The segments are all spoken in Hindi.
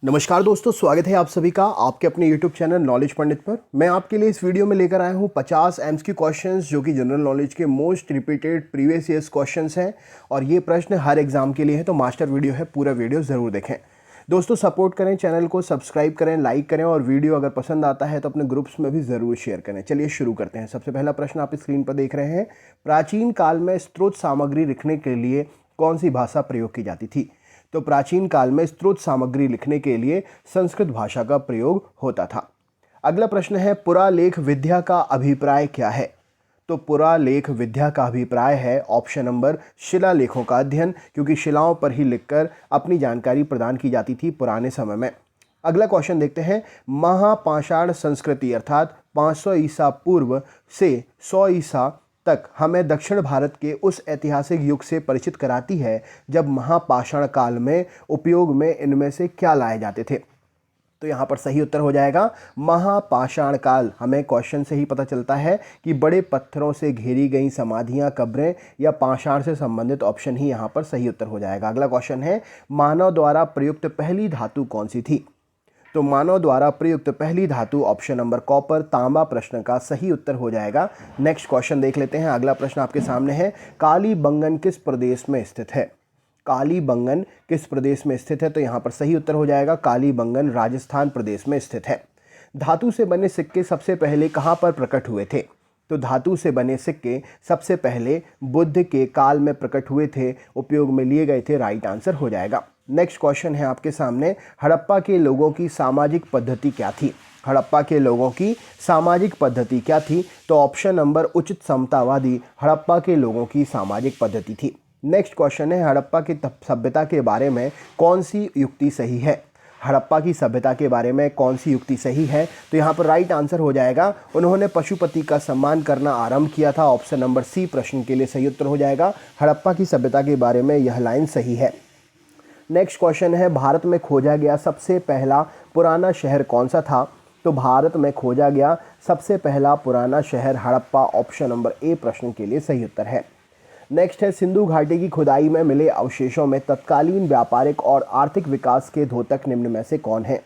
नमस्कार दोस्तों, स्वागत है आप सभी का आपके अपने YouTube चैनल नॉलेज पंडित पर। मैं आपके लिए इस वीडियो में लेकर आया हूँ 50 एमसीक्यू क्वेश्चंस जो कि जनरल नॉलेज के most repeated previous years questions हैं और ये प्रश्न हर एग्जाम के लिए है, तो मास्टर वीडियो है, पूरा वीडियो ज़रूर देखें। दोस्तों सपोर्ट करें, चैनल को सब्सक्राइब करें, लाइक करें और वीडियो अगर पसंद आता है तो अपने ग्रुप्स में भी ज़रूर शेयर करें। चलिए शुरू करते हैं। सबसे पहला प्रश्न आप स्क्रीन पर देख रहे हैं। प्राचीन काल में स्रोत सामग्री लिखने के लिए कौन सी भाषा प्रयोग की जाती थी? तो प्राचीन काल में स्रोत सामग्री लिखने के लिए संस्कृत भाषा का प्रयोग होता था। अगला प्रश्न है, पुरालेख विद्या का अभिप्राय क्या है? तो पुरालेख विद्या का अभिप्राय है ऑप्शन नंबर शिलालेखों का अध्ययन, क्योंकि शिलाओं पर ही लिखकर अपनी जानकारी प्रदान की जाती थी पुराने समय में। अगला क्वेश्चन देखते हैं। महापाषाण संस्कृति अर्थात 500 ईसा पूर्व से 100 ईसा तक हमें दक्षिण भारत के उस ऐतिहासिक युग से परिचित कराती है जब महापाषाण काल में उपयोग में इनमें से क्या लाए जाते थे? तो यहाँ पर सही उत्तर हो जाएगा महापाषाण काल। हमें क्वेश्चन से ही पता चलता है कि बड़े पत्थरों से घेरी गई समाधियाँ, कब्रें या पाषाण से संबंधित ऑप्शन ही यहाँ पर सही उत्तर हो जाएगा। अगला क्वेश्चन है, मानव द्वारा प्रयुक्त पहली धातु कौन सी थी? तो मानव द्वारा प्रयुक्त पहली धातु ऑप्शन नंबर कॉपर, तांबा प्रश्न का सही उत्तर हो जाएगा। नेक्स्ट क्वेश्चन देख लेते हैं। अगला प्रश्न आपके सामने है, कालीबंगन किस प्रदेश में स्थित है? कालीबंगन किस प्रदेश में स्थित है? तो यहाँ पर सही उत्तर हो जाएगा कालीबंगन राजस्थान प्रदेश में स्थित है। धातु से बने सिक्के सबसे पहले कहाँ पर प्रकट हुए थे? तो धातु से बने सिक्के सबसे पहले बुद्ध के काल में प्रकट हुए थे, उपयोग में लिए गए थे। राइट आंसर हो जाएगा। नेक्स्ट क्वेश्चन है आपके सामने, हड़प्पा के लोगों की सामाजिक पद्धति क्या थी? हड़प्पा के लोगों की सामाजिक पद्धति क्या थी? तो ऑप्शन नंबर उचित समतावादी हड़प्पा के लोगों की सामाजिक पद्धति थी। नेक्स्ट क्वेश्चन है, हड़प्पा की सभ्यता के बारे में कौन सी युक्ति सही है? हड़प्पा की सभ्यता के बारे में कौन सी युक्ति सही है? तो यहाँ पर राइट आंसर हो जाएगा, उन्होंने पशुपति का सम्मान करना आरंभ किया था। ऑप्शन नंबर सी प्रश्न के लिए सही उत्तर हो जाएगा। हड़प्पा की सभ्यता के बारे में यह लाइन सही है। नेक्स्ट क्वेश्चन है, भारत में खोजा गया सबसे पहला पुराना शहर कौन सा था? तो भारत में खोजा गया सबसे पहला पुराना शहर हड़प्पा, ऑप्शन नंबर ए प्रश्न के लिए सही उत्तर है। नेक्स्ट है, सिंधु घाटी की खुदाई में मिले अवशेषों में तत्कालीन व्यापारिक और आर्थिक विकास के द्योतक निम्न में से कौन है?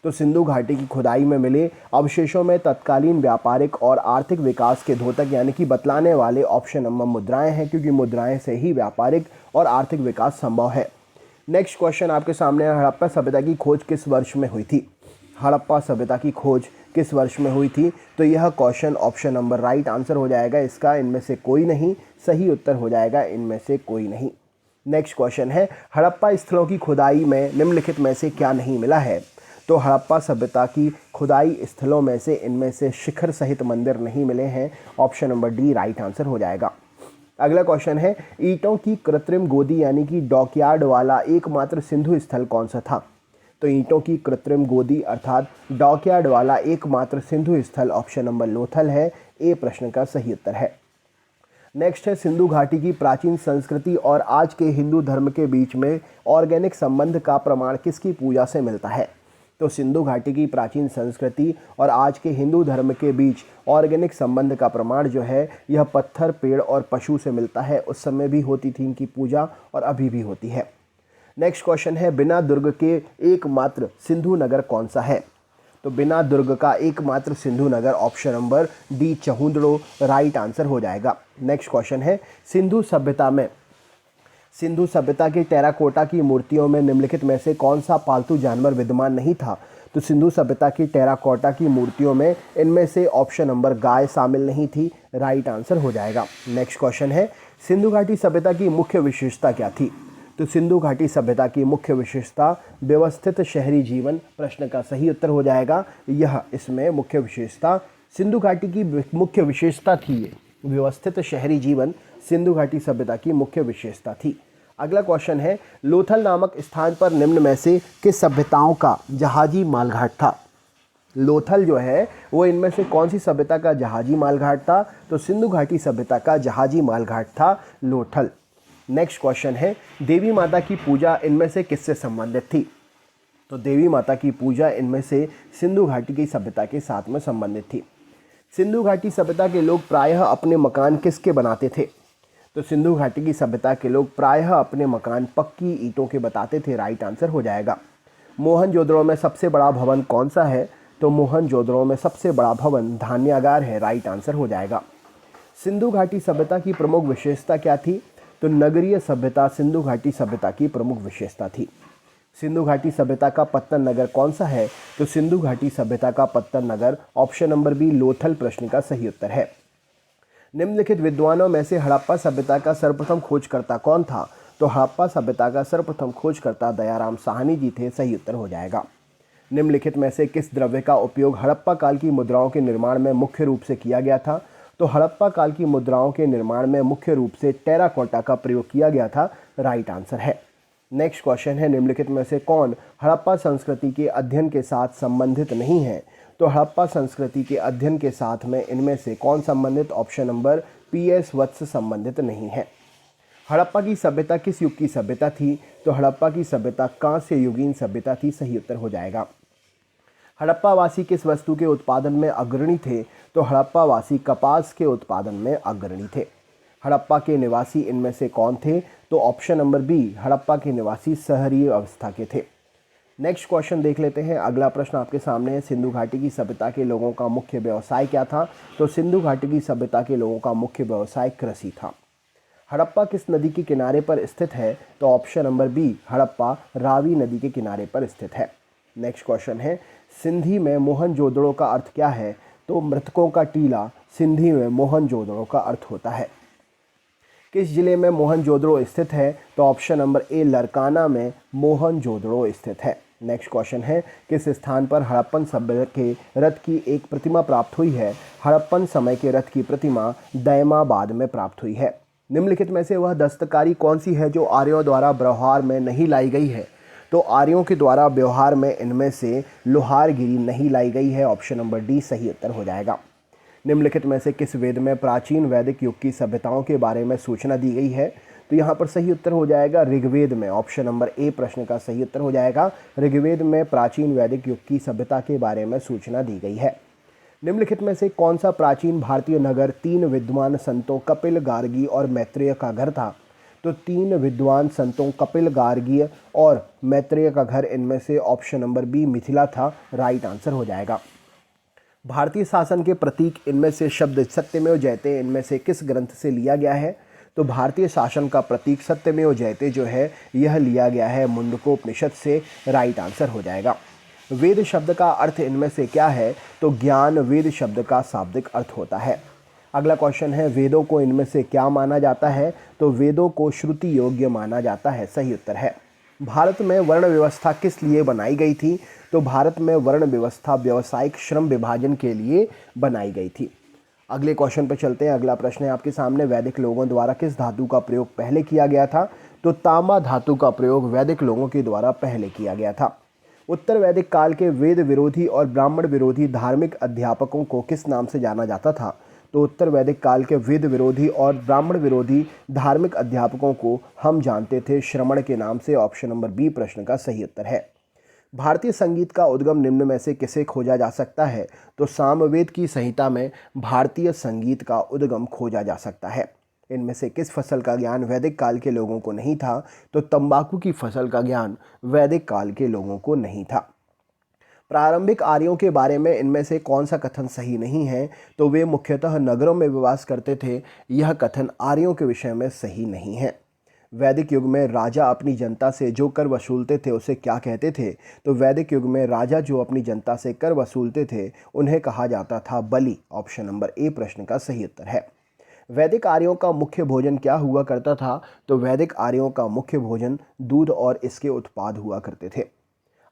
तो सिंधु घाटी की खुदाई में मिले अवशेषों में तत्कालीन व्यापारिक और आर्थिक विकास के द्योतक यानी कि बतलाने वाले ऑप्शन नंबर मुद्राएं हैं, क्योंकि मुद्राएं से ही व्यापारिक और आर्थिक विकास संभव है। नेक्स्ट क्वेश्चन आपके सामने है, हड़प्पा सभ्यता की खोज किस वर्ष में हुई थी? हड़प्पा सभ्यता की खोज किस वर्ष में हुई थी? तो यह question option number right answer हो जाएगा इसका, इनमें से कोई नहीं। सही उत्तर हो जाएगा इनमें से कोई नहीं। नेक्स्ट क्वेश्चन है, हड़प्पा स्थलों की खुदाई में निम्नलिखित में से क्या नहीं मिला है? तो हड़प्पा सभ्यता की खुदाई स्थलों में से इनमें से शिखर सहित मंदिर नहीं मिले हैं। Option number D right answer हो जाएगा। अगला क्वेश्चन है, ईंटों की कृत्रिम गोदी यानी कि डॉकयार्ड वाला एकमात्र सिंधु स्थल कौन सा था? तो ईंटों की कृत्रिम गोदी अर्थात डॉकयार्ड वाला एकमात्र सिंधु स्थल ऑप्शन नंबर लोथल है। ए प्रश्न का सही उत्तर है। नेक्स्ट है, सिंधु घाटी की प्राचीन संस्कृति और आज के हिंदू धर्म के बीच में ऑर्गेनिक संबंध का प्रमाण किसकी पूजा से मिलता है? तो सिंधु घाटी की प्राचीन संस्कृति और आज के हिंदू धर्म के बीच ऑर्गेनिक संबंध का प्रमाण जो है यह पत्थर, पेड़ और पशु से मिलता है। उस समय भी होती थी इनकी पूजा और अभी भी होती है। नेक्स्ट क्वेश्चन है, बिना दुर्ग के एकमात्र सिंधु नगर कौन सा है? तो बिना दुर्ग का एकमात्र सिंधु नगर option number D Chanhudaro right answer हो जाएगा। नेक्स्ट क्वेश्चन है, सिंधु सभ्यता की टेराकोटा की मूर्तियों में निम्नलिखित में से कौन सा पालतू जानवर विद्यमान नहीं था? तो सिंधु सभ्यता की टेराकोटा की मूर्तियों में इनमें से ऑप्शन नंबर गाय शामिल नहीं थी। राइट आंसर हो जाएगा। नेक्स्ट क्वेश्चन है, सिंधु घाटी सभ्यता की मुख्य विशेषता क्या थी? तो सिंधु घाटी सभ्यता की मुख्य विशेषता व्यवस्थित शहरी जीवन प्रश्न का सही उत्तर हो जाएगा। यह इसमें मुख्य विशेषता सिंधु घाटी की मुख्य विशेषता थी। व्यवस्थित शहरी जीवन सिंधु घाटी सभ्यता की मुख्य विशेषता थी। अगला क्वेश्चन है, लोथल नामक स्थान पर निम्न में से किस सभ्यताओं का जहाजी मालघाट था? लोथल जो है वो इनमें से कौन सी सभ्यता का जहाजी मालघाट था? तो सिंधु घाटी सभ्यता का जहाजी मालघाट था लोथल। नेक्स्ट क्वेश्चन है, देवी माता की पूजा इनमें से किससे संबंधित थी? तो देवी माता की पूजा इनमें से सिंधु घाटी की सभ्यता के साथ में संबंधित थी। सिंधु घाटी सभ्यता के लोग प्रायः अपने मकान किसके बनाते थे? तो सिंधु घाटी की सभ्यता के लोग प्रायः अपने मकान पक्की ईंटों के बताते थे। राइट आंसर हो जाएगा। मोहनजोदड़ो में सबसे बड़ा भवन कौन सा है? तो मोहनजोदड़ो में सबसे बड़ा भवन धान्यागार है, राइट आंसर हो जाएगा। सिंधु घाटी सभ्यता की प्रमुख विशेषता क्या थी? तो नगरीय सभ्यता सिंधु घाटी सभ्यता की प्रमुख विशेषता थी। सिंधु घाटी सभ्यता का पत्तन नगर कौन सा है? तो सिंधु घाटी सभ्यता का पत्तन नगर ऑप्शन नंबर बी लोथल प्रश्न का सही उत्तर है। निम्नलिखित विद्वानों में से हड़प्पा सभ्यता का सर्वप्रथम खोजकर्ता कौन था? तो हड़प्पा सभ्यता का सर्वप्रथम खोजकर्ता दयाराम साहनी जी थे, सही उत्तर हो जाएगा। निम्नलिखित में से किस द्रव्य का उपयोग हड़प्पा काल की मुद्राओं के निर्माण में मुख्य रूप से किया गया था? तो हड़प्पा काल की मुद्राओं के निर्माण में मुख्य रूप से टेराकोटा का प्रयोग किया गया था, राइट आंसर है। नेक्स्ट क्वेश्चन है, निम्नलिखित में से कौन हड़प्पा संस्कृति के अध्ययन के साथ संबंधित नहीं है? तो हड़प्पा संस्कृति के अध्ययन के साथ में इनमें से कौन संबंधित? ऑप्शन नंबर PS वत्स संबंधित नहीं है। हड़प्पा की सभ्यता किस युग की सभ्यता थी? तो हड़प्पा की सभ्यता कांस्य युगीन सभ्यता थी, सही उत्तर हो जाएगा। हड़प्पा वासी किस वस्तु के उत्पादन में अग्रणी थे? तो हड़प्पा वासी कपास के उत्पादन में अग्रणी थे। हड़प्पा के निवासी इनमें से कौन थे? तो ऑप्शन नंबर बी हड़प्पा के निवासी शहरी अवस्था के थे। नेक्स्ट क्वेश्चन देख लेते हैं। अगला प्रश्न आपके सामने है, सिंधु घाटी की सभ्यता के लोगों का मुख्य व्यवसाय क्या था? तो सिंधु घाटी की सभ्यता के लोगों का मुख्य व्यवसाय कृषि था। हड़प्पा किस नदी के किनारे पर स्थित है? तो option number B Harappa Ravi नदी के किनारे पर स्थित है। नेक्स्ट क्वेश्चन है, सिंधी में मोहनजोदड़ो का अर्थ क्या है? तो मृतकों का टीला सिंधी में मोहनजोदड़ो का अर्थ होता है। किस जिले में मोहनजोदड़ो स्थित है? तो ऑप्शन नंबर ए लरकाना में मोहनजोदड़ो स्थित है। नेक्स्ट क्वेश्चन है, किस स्थान पर हड़प्पन सभ्यता के रथ की एक प्रतिमा प्राप्त हुई है? हड़प्पन समय के रथ की प्रतिमा दैमाबाद में प्राप्त हुई है। निम्नलिखित में से वह दस्तकारी कौन सी है जो आर्यों द्वारा व्यवहार में नहीं लाई गई है? तो आर्यों के द्वारा व्यवहार में इनमें से लोहारगिरी नहीं लाई गई है, ऑप्शन नंबर डी सही उत्तर हो जाएगा। निम्नलिखित में से किस वेद में प्राचीन वैदिक युग की सभ्यताओं के बारे में सूचना दी गई है? तो यहाँ पर सही उत्तर हो जाएगा ऋग्वेद में, ऑप्शन नंबर ए प्रश्न का सही उत्तर हो जाएगा। ऋग्वेद में प्राचीन वैदिक युग की सभ्यता के बारे में सूचना दी गई है। निम्नलिखित में से कौन सा प्राचीन भारतीय नगर 3 विद्वान संतों कपिल, गार्गी और मैत्रेय का घर था? तो 3 विद्वान संतों कपिल, गार्गी और मैत्रेय का घर इनमें से ऑप्शन नंबर बी मिथिला था, राइट आंसर हो जाएगा। भारतीय शासन के प्रतीक इनमें से शब्द सत्यमेव जयते इनमें से किस ग्रंथ से लिया गया है? तो भारतीय शासन का प्रतीक सत्यमेव जयते जो है यह लिया गया है मुंडकोपनिषद से, राइट आंसर हो जाएगा। वेद शब्द का अर्थ इनमें से क्या है? तो ज्ञान वेद शब्द का शाब्दिक अर्थ होता है। अगला क्वेश्चन है, वेदों को इनमें से क्या माना जाता है? तो वेदों को श्रुति योग्य माना जाता है, सही उत्तर है। भारत में वर्ण व्यवस्था किस लिए बनाई गई थी? तो भारत में वर्ण व्यवस्था व्यावसायिक श्रम विभाजन के लिए बनाई गई थी। अगले क्वेश्चन पर चलते हैं। अगला प्रश्न है आपके सामने, वैदिक लोगों द्वारा किस धातु का प्रयोग पहले किया गया था? तो तांबा धातु का प्रयोग वैदिक लोगों के द्वारा पहले किया गया था। उत्तर वैदिक काल के वेद विरोधी और ब्राह्मण विरोधी धार्मिक अध्यापकों को किस नाम से जाना जाता था? तो उत्तर वैदिक काल के वेद विरोधी और ब्राह्मण विरोधी धार्मिक अध्यापकों को हम जानते थे श्रमण के नाम से, ऑप्शन नंबर बी प्रश्न का सही उत्तर है। भारतीय संगीत का उद्गम निम्न में से किसे खोजा जा सकता है? तो सामवेद की संहिता में भारतीय संगीत का उद्गम खोजा जा सकता है। इनमें से किस फसल का ज्ञान वैदिक काल के लोगों को नहीं था? तो तंबाकू की फसल का ज्ञान वैदिक काल के लोगों को नहीं था। प्रारंभिक आर्यों के बारे में इनमें से कौन सा कथन सही नहीं है? तो वे मुख्यतः नगरों में निवास करते थे, यह कथन आर्यों के विषय में सही नहीं है। वैदिक युग में राजा अपनी जनता से जो कर वसूलते थे उसे क्या कहते थे? तो वैदिक युग में राजा जो अपनी जनता से कर वसूलते थे उन्हें कहा जाता था बलि, ऑप्शन नंबर ए प्रश्न का सही उत्तर है। वैदिक आर्यों का मुख्य भोजन क्या हुआ करता था? तो वैदिक आर्यों का मुख्य भोजन दूध और इसके उत्पाद हुआ करते थे।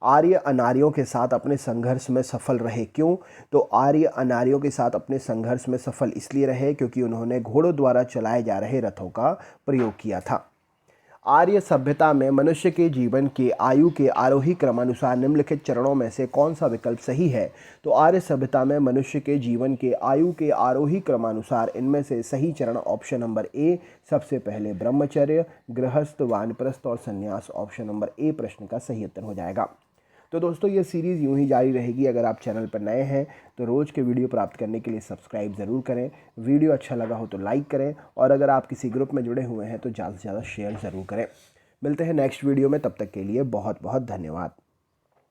आर्य अनार्यों के साथ अपने संघर्ष में सफल रहे, क्यों? तो आर्य अनार्यों के साथ अपने संघर्ष में सफल इसलिए रहे क्योंकि उन्होंने घोड़ों द्वारा चलाए जा रहे रथों का प्रयोग किया था। आर्य सभ्यता में मनुष्य के जीवन के आयु के आरोही क्रमानुसार निम्नलिखित चरणों में से कौन सा विकल्प सही है? तो आर्य सभ्यता में मनुष्य के जीवन के आयु के आरोही क्रमानुसार इनमें से सही चरण ऑप्शन नंबर ए सबसे पहले ब्रह्मचर्य, गृहस्थ, वानप्रस्थ और संन्यास, ऑप्शन नंबर ए प्रश्न का सही उत्तर हो जाएगा। तो दोस्तों ये सीरीज़ यूं ही जारी रहेगी। अगर आप चैनल पर नए हैं तो रोज़ के वीडियो प्राप्त करने के लिए सब्सक्राइब ज़रूर करें। वीडियो अच्छा लगा हो तो लाइक करें और अगर आप किसी ग्रुप में जुड़े हुए हैं तो ज़्यादा से ज़्यादा शेयर ज़रूर करें। मिलते हैं नेक्स्ट वीडियो में, तब तक के लिए बहुत बहुत धन्यवाद।